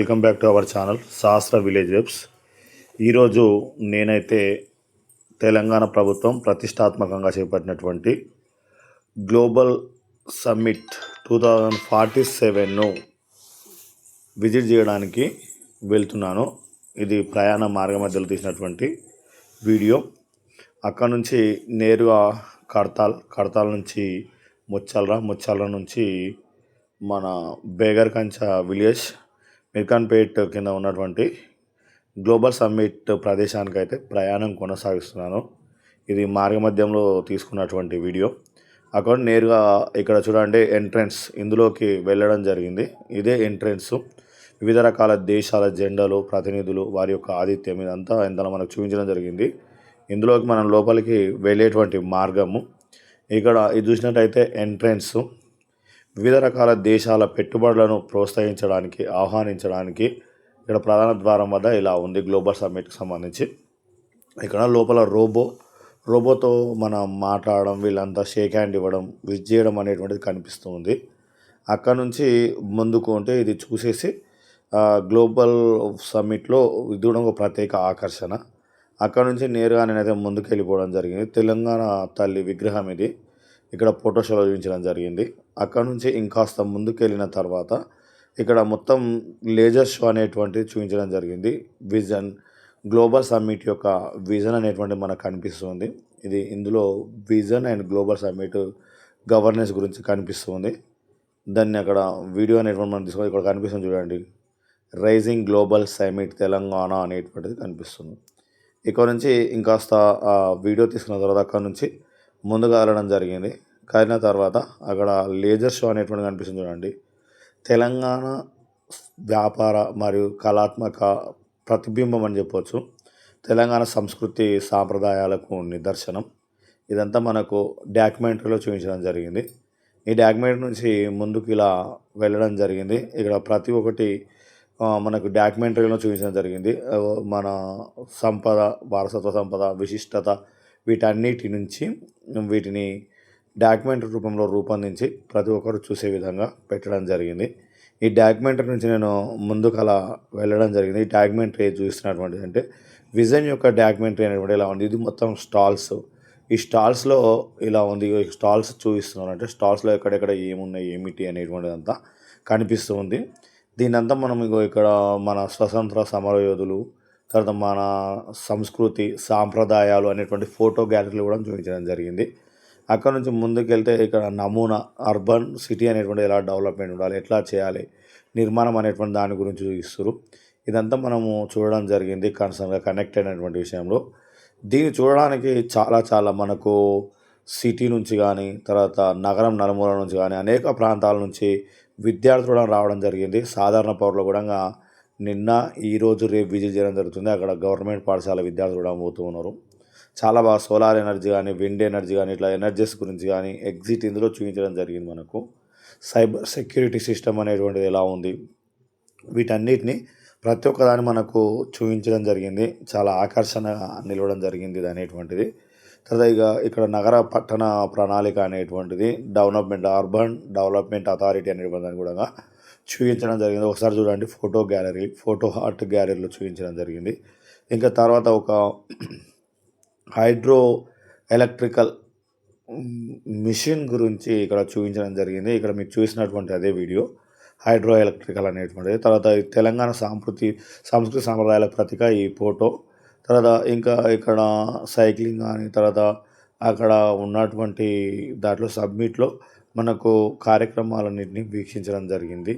Welcome back to our channel శాస్త్ర village webs. ఈరోజు నేనైతే తెలంగాణ ప్రభుత్వం ప్రతిష్టాత్మకంగా చేపట్టినటువంటి గ్లోబల్ సమ్మిట్ 2047ను విజిట్ చేయడానికి వెళ్తున్నాను. ఇది ప్రయాణ మార్గ మధ్యలో తీసినటువంటి వీడియో. అక్కడ నుంచి నేరుగా కడతాల్ నుంచి ముచ్చాల నుంచి మన బేగర్కంచ విలేజ్ మిర్ఖాన్పేట్ కింద ఉన్నటువంటి గ్లోబల్ సమ్మిట్ ప్రదేశానికి అయితే ప్రయాణం కొనసాగిస్తున్నాను. ఇది మార్గమధ్యంలో తీసుకున్నటువంటి వీడియో. అక్కడ నేరుగా ఇక్కడ చూడండి ఎంట్రన్స్, ఇందులోకి వెళ్ళడం జరిగింది. ఇదే ఎంట్రన్స్. వివిధ రకాల దేశాల జెండాలు, ప్రతినిధులు, వారి యొక్క ఆతిథ్యం ఇదంతా ఇందులో మనకు చూపించడం జరిగింది. ఇందులోకి మనం లోపలికి వెళ్ళేటువంటి మార్గము. ఇక్కడ ఇది చూసినట్టయితే ఎంట్రన్స్. వివిధ రకాల దేశాల పెట్టుబడులను ప్రోత్సహించడానికి, ఆహ్వానించడానికి ఇక్కడ ప్రధాన ద్వారం వద్ద ఇలా ఉంది గ్లోబల్ సమ్మిట్కి సంబంధించి. ఇక్కడ లోపల రోబోతో మనం మాట్లాడడం, వీళ్ళంతా షేక్ హ్యాండ్ ఇవ్వడం, విజ్ చేయడం అనేటువంటిది కనిపిస్తుంది. అక్కడ నుంచి ముందుకు ఉంటే ఇది చూసేసి గ్లోబల్ సమ్మిట్లో ఇది కూడా ఒక ప్రత్యేక ఆకర్షణ. అక్కడ నుంచి నేరుగా నేనైతే ముందుకు వెళ్ళిపోవడం జరిగింది. తెలంగాణ తల్లి విగ్రహం ఇది. ఇక్కడ ఫోటోషోలో చూపించడం జరిగింది. అక్కడ నుంచి ఇంకాస్త ముందుకు వెళ్ళిన తర్వాత ఇక్కడ మొత్తం లేజర్ షో అనేటువంటిది చూపించడం జరిగింది. విజన్, గ్లోబల్ సమ్మిట్ యొక్క విజన్ అనేటువంటిది మనకు కనిపిస్తుంది. ఇందులో vision and global summit governance గురించి కనిపిస్తుంది. దాన్ని అక్కడ వీడియో అనేటువంటి మనం తీసుకొని ఇక్కడ కనిపిస్తుంది చూడండి, రైజింగ్ గ్లోబల్ సమ్మిట్ తెలంగాణ అనేటువంటిది కనిపిస్తుంది. ఇక్కడ నుంచి ఇంకాస్త వీడియో తీసుకున్న తర్వాత అక్కడ నుంచి ముందుగా వెళ్ళడం జరిగింది. కదిలిన తర్వాత అక్కడ లేజర్ షో అనేటువంటి కనిపిస్తుంది చూడండి. తెలంగాణ వ్యాపార మరియు కళాత్మక ప్రతిబింబం అని చెప్పవచ్చు. తెలంగాణ సంస్కృతి సాంప్రదాయాలకు నిదర్శనం. ఇదంతా మనకు డాక్యుమెంటరీలో చూపించడం జరిగింది. ఈ డాక్యుమెంటరీ నుంచి ముందుకు ఇలా వెళ్ళడం జరిగింది. ఇక్కడ ప్రతి ఒక్కటి మనకు డాక్యుమెంటరీలో చూపించడం జరిగింది. మన సంపద, వారసత్వ సంపద, విశిష్టత, వీటన్నిటి నుంచి వీటిని డాక్యుమెంటరీ రూపంలో రూపొందించి ప్రతి ఒక్కరు చూసే విధంగా పెట్టడం జరిగింది. ఈ డాక్యుమెంటరీ నుంచి నేను ముందుకు అలా వెళ్ళడం జరిగింది. ఈ డాక్యుమెంటరీ చూస్తున్నటువంటిది అంటే విజన్ యొక్క డాక్యుమెంటరీ అనేటువంటి ఇలా ఉంది. ఇది మొత్తం స్టాల్స్. ఈ స్టాల్స్లో ఇలా ఉంది. స్టాల్స్ చూపిస్తున్నారు అంటే స్టాల్స్లో ఎక్కడెక్కడ ఏమున్నాయి, ఏమిటి అనేటువంటిది అంతా కనిపిస్తూ ఉంది. దీనంతా మనం ఇక్కడ మన స్వతంత్ర సమరయోధులు, తర్వాత మన సంస్కృతి సాంప్రదాయాలు అనేటువంటి ఫోటో గ్యాలరీలు కూడా చూపించడం జరిగింది. అక్కడ నుంచి ముందుకు వెళ్తే ఇక్కడ నమూనా అర్బన్ సిటీ అనేటువంటి ఎలా డెవలప్మెంట్ ఉండాలి, ఎట్లా చేయాలి, నిర్మాణం అనేటువంటి దాని గురించి చూపిస్తారు. ఇదంతా మనము చూడడం జరిగింది కన్సర్న్గా కనెక్టెడ్ అనేటువంటి విషయంలో. దీన్ని చూడడానికి చాలా మనకు సిటీ నుంచి కానీ, తర్వాత నగరం నలుమూల నుంచి కానీ, అనేక ప్రాంతాల నుంచి విద్యార్థులు కూడా రావడం జరిగింది. సాధారణ పౌరులు కూడా నిన్న, ఈరోజు, రేపు విజిట్ చేయడం జరుగుతుంది. అక్కడ గవర్నమెంట్ పాఠశాల విద్యార్థులు కూడా పోతూ ఉన్నారు. చాలా బాగా సోలార్ ఎనర్జీ కానీ, విండ్ ఎనర్జీ కానీ, ఇట్లా ఎనర్జీస్ గురించి కానీ ఎగ్జిట్ ఇందులో చూపించడం జరిగింది. మనకు సైబర్ సెక్యూరిటీ సిస్టమ్ అనేటువంటిది ఎలా ఉంది, వీటన్నిటిని ప్రతి ఒక్కదాన్ని మనకు చూపించడం జరిగింది. చాలా ఆకర్షణగా నిలవడం జరిగింది ఇది అనేటువంటిది. తర్వాత ఇక్కడ నగర పట్టణ ప్రణాళిక అనేటువంటిది అర్బన్ డెవలప్మెంట్ అథారిటీ అనేటువంటి కూడా చూపించడం జరిగింది. ఒకసారి చూడండి, ఫోటో ఆర్ట్ గ్యాలరీలో చూపించడం జరిగింది. ఇంకా తర్వాత ఒక హైడ్రో ఎలక్ట్రికల్ మిషన్ గురించి ఇక్కడ చూపించడం జరిగింది. ఇక్కడ మీకు చూసినటువంటి అదే వీడియో, హైడ్రో ఎలక్ట్రికల్ అనేటువంటిది. తర్వాత తెలంగాణ సంస్కృతి సాంప్రదాయాల ప్రతీక ఈ ఫోటో. తర్వాత ఇంకా ఇక్కడ సైక్లింగ్ కానీ, తర్వాత అక్కడ ఉన్నటువంటి దాంట్లో సబ్మిట్లో మనకు కార్యక్రమాలన్నింటినీ వీక్షించడం జరిగింది.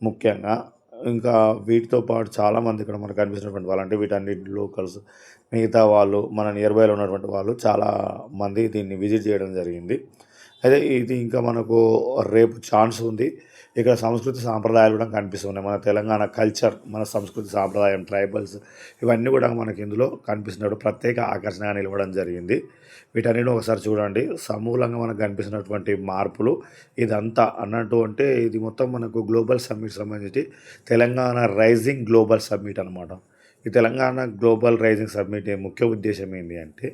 ముఖ్యంగా ఇంకా వీటితో పాటు చాలామంది ఇక్కడ మనకు కనిపిస్తున్నటువంటి వాళ్ళు, అంటే వీటన్నిటి లోకల్స్, మిగతా వాళ్ళు, మన నియర్ బైలో ఉన్నటువంటి వాళ్ళు చాలామంది దీన్ని విజిట్ చేయడం జరిగింది. అయితే ఇది ఇంకా మనకు రేపు ఛాన్స్ ఉంది. ఇక్కడ సంస్కృతి సాంప్రదాయాలు కూడా కనిపిస్తున్నాయి. మన తెలంగాణ కల్చర్, మన సంస్కృతి సాంప్రదాయం, ట్రైబల్స్, ఇవన్నీ కూడా మనకి ఇందులో కనిపిస్తున్నప్పుడు ప్రత్యేక ఆకర్షణగా నిలవడం జరిగింది. వీటన్నిటిని ఒకసారి చూడండి. సమూలంగా మనకు కనిపిస్తున్నటువంటి మార్పులు ఇదంతా అన్నట్టు అంటే ఇది మొత్తం మనకు గ్లోబల్ సమ్మిట్ సంబంధించి తెలంగాణ రైజింగ్ గ్లోబల్ సమ్మిట్ అనమాట. ఈ తెలంగాణ గ్లోబల్ రైజింగ్ సమ్మిట్ ముఖ్య ఉద్దేశం ఏంటి అంటే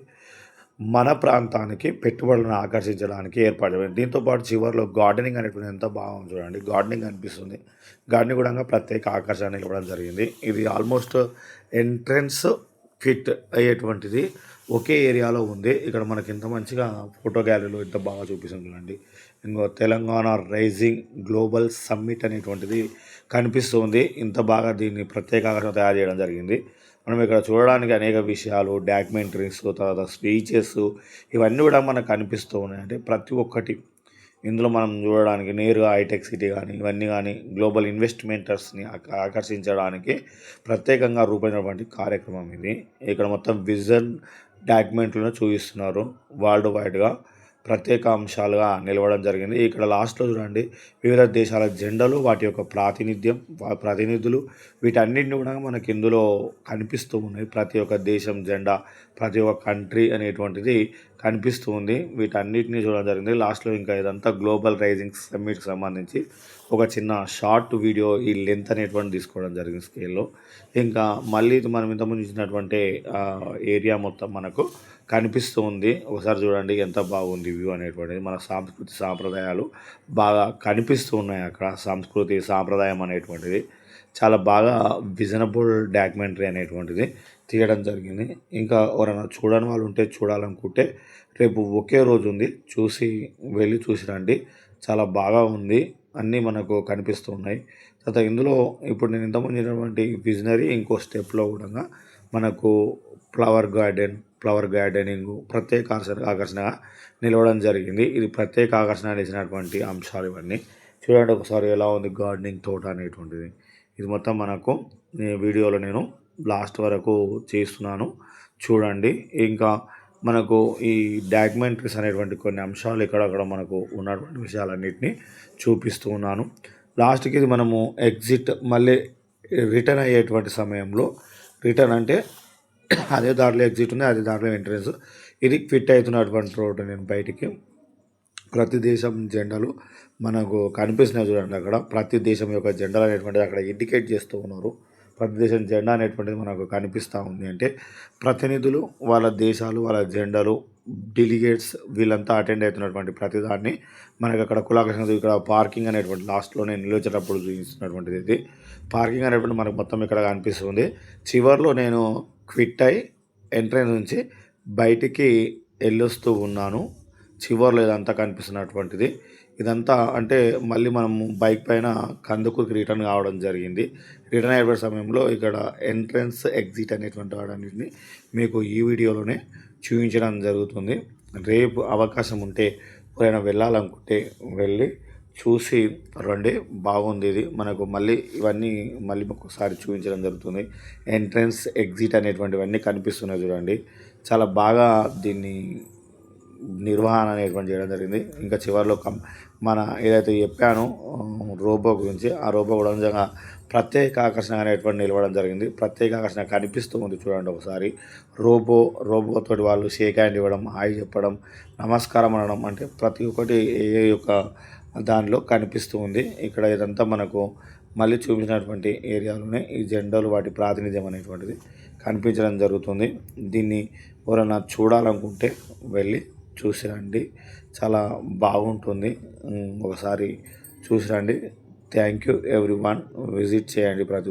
మన ప్రాంతానికి పెట్టుబడులను ఆకర్షించడానికి ఏర్పాటు చేయండి. దీంతో పాటు చివరిలో గార్డెనింగ్ అనేటువంటి ఎంత బాగుంది చూడండి. గార్డెనింగ్ అనిపిస్తుంది. గార్డెనింగ్ కూడా ప్రత్యేక ఆకర్షణ ఇవ్వడం జరిగింది. ఇది ఆల్మోస్ట్ ఎంట్రన్స్ ఫిట్ అయ్యేటువంటిది ఒకే ఏరియాలో ఉంది. ఇక్కడ మనకి ఇంత మంచిగా ఫోటో గ్యాలరీలో ఇంత బాగా చూపిస్తుంది చూడండి. ఇంకో తెలంగాణ రైజింగ్ గ్లోబల్ సమ్మిట్ అనేటువంటిది కనిపిస్తుంది. ఇంత బాగా దీన్ని ప్రత్యేక ఆకర్షణ తయారు చేయడం జరిగింది. మనం ఇక్కడ చూడడానికి అనేక విషయాలు, డాక్యుమెంటరీస్, తర్వాత స్పీచెస్ ఇవన్నీ కూడా మనకు కనిపిస్తూ ఉన్నాయి. అంటే ప్రతి ఒక్కటి ఇందులో మనం చూడడానికి నేరుగా హైటెక్ సిటీ కానీ ఇవన్నీ కానీ గ్లోబల్ ఇన్వెస్ట్మెంటర్స్ని ఆకర్షించడానికి ప్రత్యేకంగా రూపొందినటువంటి కార్యక్రమం ఇది. ఇక్కడ మొత్తం విజన్ డాక్యుమెంట్లను చూపిస్తున్నారు. వరల్డ్ వైడ్గా ప్రత్యేక అంశాలుగా నిలవడం జరిగింది. ఇక్కడ లాస్ట్లో చూడండి వివిధ దేశాల జెండాలు, వాటి యొక్క ప్రతినిధులు వీటన్నిటిని కూడా మనకి ఇందులో కనిపిస్తూ ఉన్నాయి. ప్రతి ఒక్క దేశం జెండా, ప్రతి ఒక్క కంట్రీ అనేటువంటిది కనిపిస్తూ ఉంది. వీటన్నిటిని చూడడం జరిగింది. లాస్ట్లో ఇంకా ఇదంతా గ్లోబల్ రైజింగ్ సమ్మిట్కి సంబంధించి ఒక చిన్న షార్ట్ వీడియో ఈ లెంత్ అనేటువంటి తీసుకోవడం జరిగింది స్కేల్లో. ఇంకా మళ్ళీ మనం ఇంతకుముందు చూసినటువంటి ఏరియా మొత్తం మనకు కనిపిస్తూ ఉంది. ఒకసారి చూడండి ఎంత బాగుంది వ్యూ అనేటువంటిది. మన సాంస్కృతి సాంప్రదాయాలు బాగా కనిపిస్తూ ఉన్నాయి అక్కడ. సంస్కృతి సాంప్రదాయం అనేటువంటిది చాలా బాగా విజనబుల్ డాక్యుమెంటరీ అనేటువంటిది తీయడం జరిగింది. ఇంకా ఎవరైనా చూడని వాళ్ళు ఉంటే చూడాలనుకుంటే రేపు ఒకే రోజు ఉంది, వెళ్ళి చూసి రండి. చాలా బాగా ఉంది. అన్నీ మనకు కనిపిస్తూ ఉన్నాయి. తర్వాత ఇందులో ఇప్పుడు నేను ఇంతకుముందు చెప్పినటువంటి విజనరీ ఇంకో స్టెప్లో కూడా మనకు ఫ్లవర్ గార్డెనింగ్ ప్రత్యేక ఆకర్షణగా నిలవడం జరిగింది. ఇది ప్రత్యేక ఆకర్షణ నిలిచినటువంటి అంశాలు ఇవన్నీ. చూడండి ఒకసారి ఎలా ఉంది గార్డెనింగ్ తోట అనేటువంటిది. ఇది మొత్తం మనకు వీడియోలో నేను లాస్ట్ వరకు చేస్తున్నాను చూడండి. ఇంకా మనకు ఈ డాక్యుమెంటరీస్ అనేటువంటి కొన్ని అంశాలు ఇక్కడక్కడ మనకు ఉన్నటువంటి విషయాలన్నింటినీ చూపిస్తూ ఉన్నాను. లాస్ట్కి ఇది మనము ఎగ్జిట్ మళ్ళీ రిటర్న్ అయ్యేటువంటి సమయంలో, రిటర్న్ అంటే అదే దారిలో ఎగ్జిట్ ఉంది, అదే దారిలో ఎంట్రన్స్. ఇది ఫిట్ అవుతున్నటువంటి రోడ్డు. నేను బయటికి ప్రతి దేశం జెండాలు మనకు కనిపిస్తున్నాయి చూడండి. అక్కడ ప్రతి దేశం యొక్క జెండాలు అనేటువంటిది అక్కడ ఇండికేట్ చేస్తూ ఉన్నారు. ప్రతి దేశం జెండా అనేటువంటిది మనకు కనిపిస్తూ ఉంది. అంటే ప్రతినిధులు, వాళ్ళ దేశాలు, వాళ్ళ జెండాలు, డెలిగేట్స్ వీళ్ళంతా అటెండ్ అవుతున్నటువంటి ప్రతిదాన్ని మనకు అక్కడ కులాకర్షణ. ఇక్కడ పార్కింగ్ అనేటువంటి లాస్ట్లో నేను నిలిచేటప్పుడు చూపిస్తున్నటువంటిది ఇది. పార్కింగ్ అనేటువంటి మనకు మొత్తం ఇక్కడ కనిపిస్తుంది. చివరిలో నేను క్విట్ అయి ఎంట్రన్స్ నుంచి బయటికి వెళ్ళొస్తూ ఉన్నాను. చివరిలో ఇదంతా కనిపిస్తున్నటువంటిది. ఇదంతా అంటే మళ్ళీ మనము బైక్ పైన కందుకూరుకి రిటర్న్ కావడం జరిగింది. రిటర్న్ అయ్యే సమయంలో ఇక్కడ ఎంట్రన్స్ ఎగ్జిట్ అనేటువంటి వాడన్నిటిని మీకు ఈ వీడియోలోనే చూపించడం జరుగుతుంది. రేపు అవకాశం ఉంటే ఎవరైనా వెళ్ళాలనుకుంటే వెళ్ళి చూసి రండి. బాగుంది ఇది. మనకు మళ్ళీ ఇవన్నీ మళ్ళీ ఒకసారి చూపించడం జరుగుతుంది. ఎంట్రన్స్ ఎగ్జిట్ అనేటువంటివన్నీ కనిపిస్తున్నాయి చూడండి. చాలా బాగా దీన్ని నిర్వహణ అనేటువంటి చేయడం జరిగింది. ఇంకా చివరిలో మన ఏదైతే చెప్పానో రోబో గురించి, ఆ రోబో కూడా నిజంగా ప్రత్యేక ఆకర్షణ అనేటువంటి నిలవడం జరిగింది. ప్రత్యేక ఆకర్షణ కనిపిస్తూ ఉంది చూడండి ఒకసారి. రోబోతో వాళ్ళు షేక్ హ్యాండ్ ఇవ్వడం, హాయ్ చెప్పడం, నమస్కారం అనడం, అంటే ప్రతి ఒక్కటి ఏ యొక్క దానిలో కనిపిస్తూ ఉంది. ఇక్కడ ఇదంతా మనకు మళ్ళీ చూపించినటువంటి ఏరియాలోనే ఈ జెండాలు, వాటి ప్రాతినిధ్యం అనేటువంటిది కనిపించడం జరుగుతుంది. దీన్ని ఎవరైనా చూడాలనుకుంటే వెళ్ళి చూసి రండి. చాలా బాగుంటుంది. ఒకసారి చూసి రండి. Thank you everyone. విజిట్ చేయండి ప్రతి